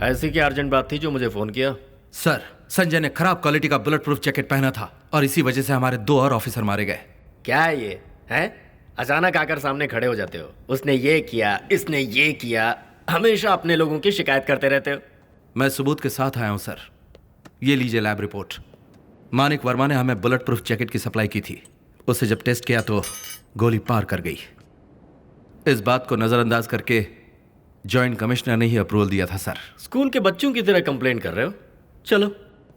ऐसी क्या अर्जेंट बात थी जो मुझे फोन किया? सर, संजय ने खराब क्वालिटी का बुलेट प्रूफ जैकेट पहना था और इसी वजह से हमारे 2 और ऑफिसर मारे गए। क्या है ये? है अचानक आकर सामने खड़े हो जाते हो, उसने ये किया, इसने ये किया, हमेशा अपने लोगों की शिकायत करते रहते हो। मैं सबूत के साथ आया हूं सर। ये लीजिए लैब रिपोर्ट। मानिक वर्मा ने हमें बुलेट प्रूफ जैकेट की सप्लाई की थी। उसे जब टेस्ट किया तो गोली पार कर गई। इस बात को नजरअंदाज करके जॉइंट कमिश्नर ने ही अप्रूवल दिया था सर। स्कूल के बच्चों की तरह कंप्लेन कर रहे हो? चलो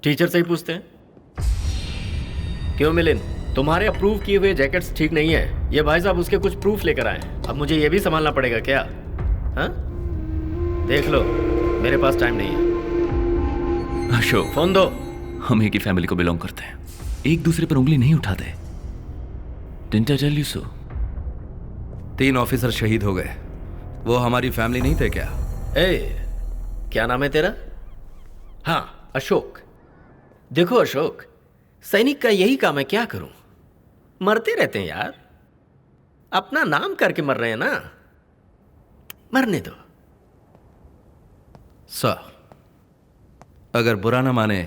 टीचर से ही पूछते हैं। क्यों मिलिंद, तुम्हारे अप्रूव किए हुए जैकेट्स ठीक नहीं है। ये भाई साहब उसके कुछ प्रूफ लेकर आए। अब मुझे ये भी संभालना पड़ेगा क्या? हाँ, देख लो, मेरे पास टाइम नहीं है। अशोक, फोन दो। हम एक ही फैमिली को बिलोंग करते हैं, एक दूसरे पर उंगली नहीं उठाते। Didn't I tell you so? 3 officer शहीद हो गए। वो हमारी फैमिली नहीं थे क्या? क्या नाम है तेरा? हाँ, अशोक। देखो अशोक, सैनिक का यही काम है, क्या करूं? मरते रहते हैं यार। अपना नाम करके मर रहे हैं ना, मरने दो। सर, अगर बुरा ना माने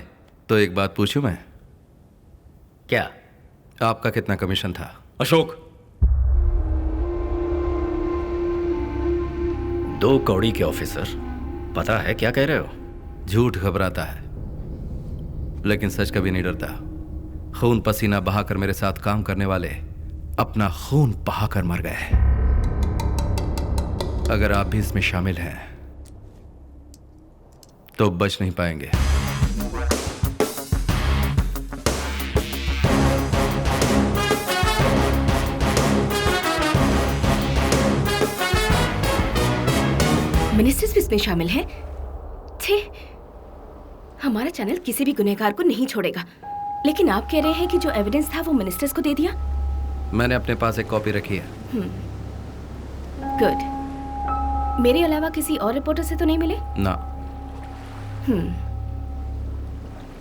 तो एक बात पूछूं मैं? क्या? आपका कितना कमीशन था? अशोक, 2 कौड़ी के ऑफिसर, पता है क्या कह रहे हो? झूठ घबराता है लेकिन सच कभी नहीं डरता। खून पसीना बहाकर मेरे साथ काम करने वाले अपना खून बहाकर मर गए। अगर आप भी इसमें शामिल हैं तो बच नहीं पाएंगे। मिनिस्टर्स भी इसमें शामिल हैं? छे, हमारा चैनल किसी भी गुनहगार को नहीं छोड़ेगा। लेकिन आप कह रहे हैं कि जो एविडेंस था वो मिनिस्टर्स को दे दिया? मैंने अपने पास एक कॉपी रखी है। गुड। मेरे अलावा किसी और रिपोर्टर से तो नहीं मिले ना।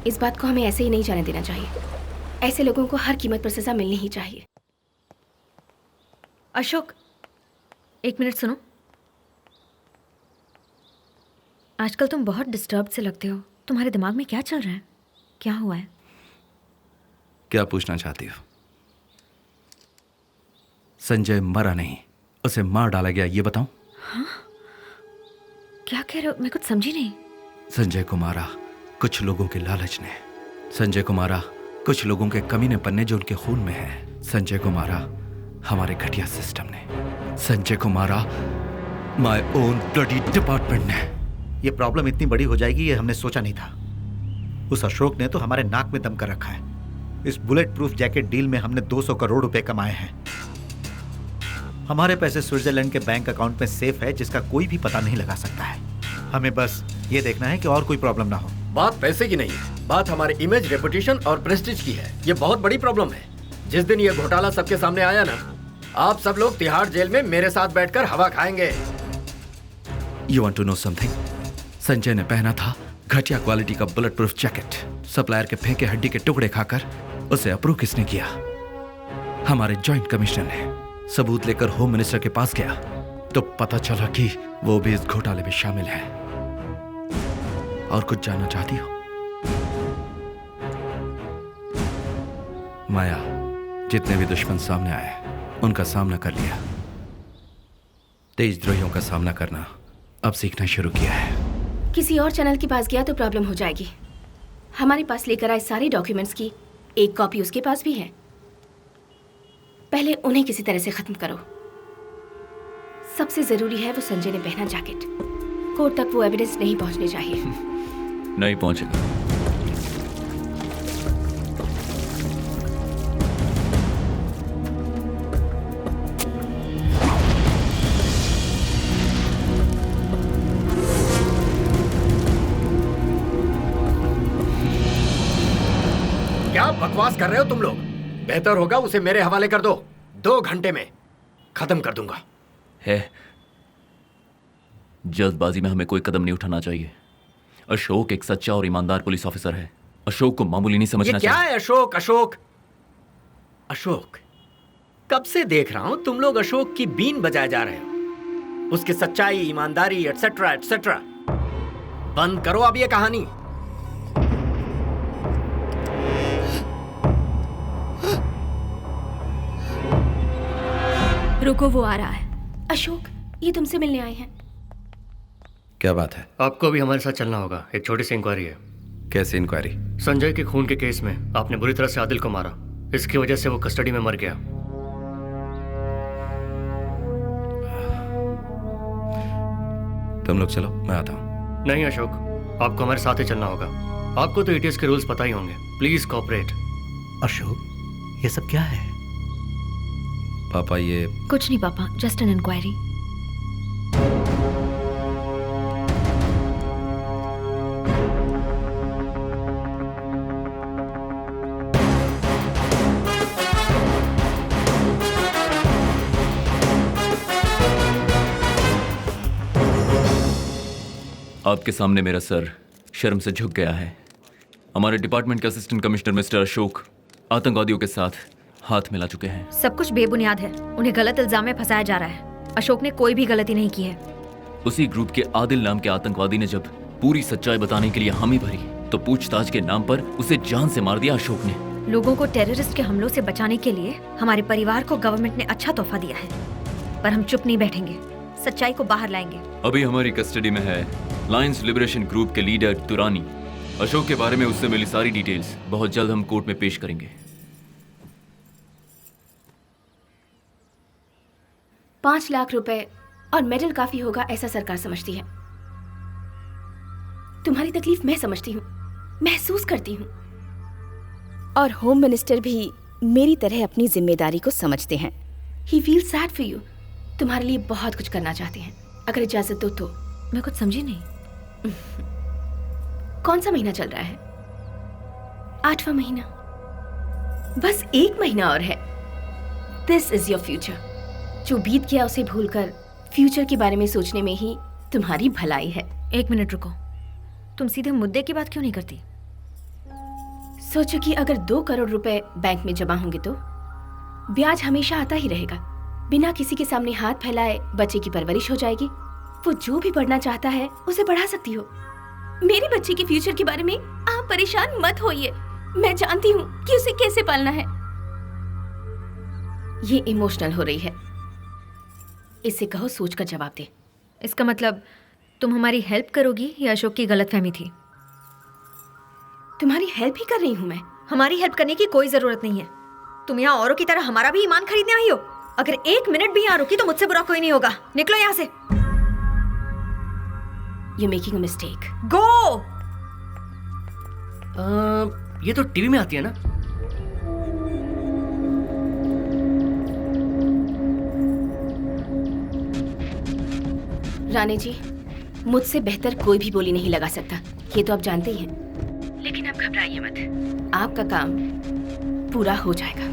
इस बात को हमें ऐसे ही नहीं जाने देना चाहिए। ऐसे लोगों को हर कीमत पर सजा मिलनी ही चाहिए। अशोक, 1 मिनट सुनो। आजकल तुम बहुत डिस्टर्ब से लगते हो। तुम्हारे दिमाग में क्या चल रहा है? क्या हुआ है? क्या पूछना चाहती हो? संजय मरा नहीं, उसे मार डाला गया, ये बताऊं? हाँ? क्या कह रहे हो? मैं कुछ समझी नहीं। संजय को मारा कुछ लोगों के लालच ने। संजय को मारा कुछ लोगों के कमीने पन्ने जो उनके खून में है। संजय को मारा हमारे घटिया सिस्टम ने। संजय को मारा माय ओन ब्लडी डिपार्टमेंट ने। ये प्रॉब्लम इतनी बड़ी हो जाएगी ये हमने सोचा नहीं था। उस अशोक ने तो हमारे नाक में दम कर रखा है। इस बुलेट प्रूफ जैकेट डील में हमने 200 करोड़ रुपए कमाए हैं। हमारे पैसे स्विट्जरलैंड के बैंक अकाउंट में सेफ है जिसका कोई भी पता नहीं लगा सकता है। हमें बस ये देखना है कि और कोई प्रॉब्लम ना हो। बात पैसे की नहीं है, बात हमारे इमेज, रेपुटेशन और प्रेस्टीज की है। ये बहुत बड़ी प्रॉब्लम है। जिस दिन ये घोटाला सबके सामने आया ना, आप सब लोग तिहाड़ जेल में मेरे साथ बैठकर हवा खाएंगे। You want to know something? Sanjay ने पहना था घटिया क्वालिटी का बुलेट प्रूफ जैकेट। सप्लायर के फेंके हड्डी के टुकड़े खाकर उसे अप्रूव किसने किया? हमारे जॉइंट कमिश्नर ने। सबूत लेकर होम मिनिस्टर के पास गया तो पता चला कि वो भी इस घोटाले में शामिल है। और कुछ जानना चाहती हो? माया, जितने भी दुश्मन सामने आए उनका सामना कर लिया। देशद्रोहियों का सामना करना अब सीखना शुरू किया है। किसी और चैनल के पास गया तो प्रॉब्लम हो जाएगी। हमारे पास लेकर आए सारे डॉक्यूमेंट्स की एक कॉपी उसके पास भी है। पहले उन्हें किसी तरह से खत्म करो। सबसे जरूरी है वो संजय ने पहना जैकेट। कोर्ट तक वो एविडेंस नहीं पहुंचनी चाहिए। नहीं पहुंचेगा। क्या बकवास कर रहे हो तुम लोग? बेहतर होगा उसे मेरे हवाले कर दो। 2 घंटे में खत्म कर दूंगा। है, जल्दबाजी में हमें कोई कदम नहीं उठाना चाहिए। अशोक एक सच्चा और ईमानदार पुलिस ऑफिसर है। अशोक को मामूली नहीं समझना ये क्या चाहिए। है अशोक? अशोक अशोक कब से देख रहा हूं तुम लोग अशोक की बीन बजाए जा रहे हो। उसकी सच्चाई, ईमानदारी एटसेट्रा एटसेट्रा। बंद करो अब ये कहानी। रुको, वो आ रहा है। अशोक, ये तुमसे मिलने आए हैं। क्या बात है? आपको भी हमारे साथ चलना होगा, एक छोटी सी इंक्वायरी है। कैसी इंक्वायरी? संजय के खून के केस में आपने बुरी तरह से आदिल को मारा, इसकी वजह से वो कस्टडी में मर गया। तुम लोग चलो, मैं आता हूँ। नहीं अशोक, आपको हमारे साथ ही चलना होगा। आपको तो एटीएस के रूल्स पता ही होंगे। Please cooperate. अशोक, ये सब क्या है? पापा ये कुछ नहीं पापा, जस्ट एन इंक्वायरी। आपके सामने मेरा सर शर्म से झुक गया है। हमारे डिपार्टमेंट के असिस्टेंट कमिश्नर मिस्टर अशोक आतंकवादियों के साथ हाथ मिला चुके हैं। सब कुछ बेबुनियाद है, उन्हें गलत इल्जाम में फंसाया जा रहा है। अशोक ने कोई भी गलती नहीं की है। उसी ग्रुप के आदिल नाम के आतंकवादी ने जब पूरी सच्चाई बताने के लिए हामी भरी तो पूछताछ के नाम पर उसे जान से मार दिया अशोक ने। लोगों को टेररिस्ट के हमलों से बचाने के लिए हमारे परिवार को गवर्नमेंट ने अच्छा तोहफा दिया है, पर हम चुप नहीं बैठेंगे, सच्चाई को बाहर लाएंगे। अभी हमारी कस्टडी में है लायंस लिबरेशन ग्रुप के लीडर तुरानी। अशोक के बारे में उससे मिली सारी डिटेल्स बहुत जल्द हम कोर्ट में पेश करेंगे। 5 लाख रुपए और मेडल काफी होगा ऐसा सरकार समझती है। तुम्हारी तकलीफ मैं समझती हूँ, महसूस करती हूँ। और होम मिनिस्टर भी मेरी तरह अपनी जिम्मेदारी को समझते हैं। ही फील सैड फॉर यू। तुम्हारे लिए बहुत कुछ करना चाहते हैं, अगर इजाजत दो तो। मैं कुछ समझी नहीं। कौन सा महीना चल रहा है? 8वां महीना। बस 1 महीना और है। This is your future. जो बीत गया उसे भूलकर फ्यूचर के बारे में सोचने में ही तुम्हारी भलाई है। 1 मिनट रुको, तुम सीधे मुद्दे की बात क्यों नहीं करती? सोचो कि अगर 2 करोड़ रुपए बैंक में जमा होंगे तो ब्याज हमेशा आता ही रहेगा। बिना किसी के सामने हाथ फैलाए बच्चे की परवरिश हो जाएगी। वो जो भी पढ़ना चाहता है उसे पढ़ा सकती हो। मेरे बच्चे के फ्यूचर के बारे में आप परेशान मत होइए। मैं जानती हूँ कि उसे कैसे पालना है। ये इमोशनल हो रही है, इसे कहो सोच कर जवाब दे। इसका मतलब तुम हमारी हेल्प करोगी या अशोक की गलतफहमी थी? तुम्हारी हेल्प ही कर रही हूँ मैं। हमारी हेल्प करने की कोई जरूरत नहीं है। तुम यहाँ औरों की तरह हमारा भी ईमान खरीदने आई हो। अगर 1 मिनट भी यहाँ रुकी तो मुझसे बुरा कोई नहीं होगा। निकलो यहाँ से। You're making a mistake. Go! ये तो टीवी में आती है ना। राणे जी, मुझसे बेहतर कोई भी बोली नहीं लगा सकता, ये तो आप जानते ही हैं। लेकिन आप घबराइए मत, आपका काम पूरा हो जाएगा।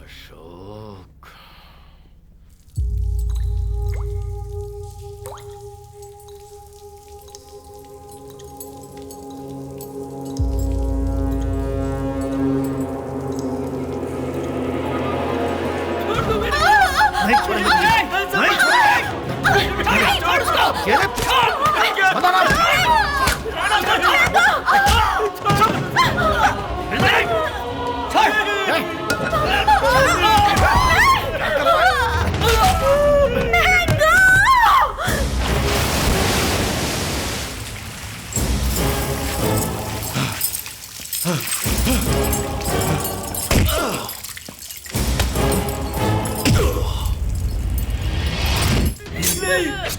अशोक, नहीं छोड़ेंगे, नहीं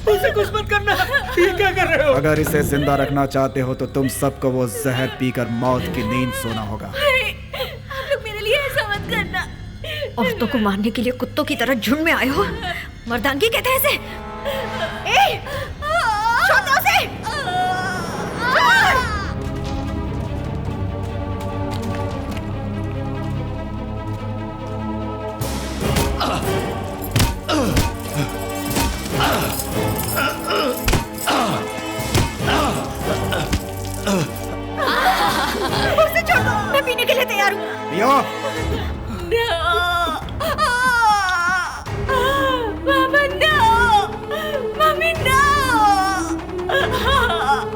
उसे कुछ मत करना। ये क्या कर रहे हो? अगर इसे जिंदा रखना चाहते हो तो तुम सबको वो जहर पीकर मौत की नींद सोना होगा। आप लोग मेरे लिए ऐसा मत करना। औरतों को मारने के लिए कुत्तों की तरह झुंड में आए हो। मर्दानगी कहते हैं इसे।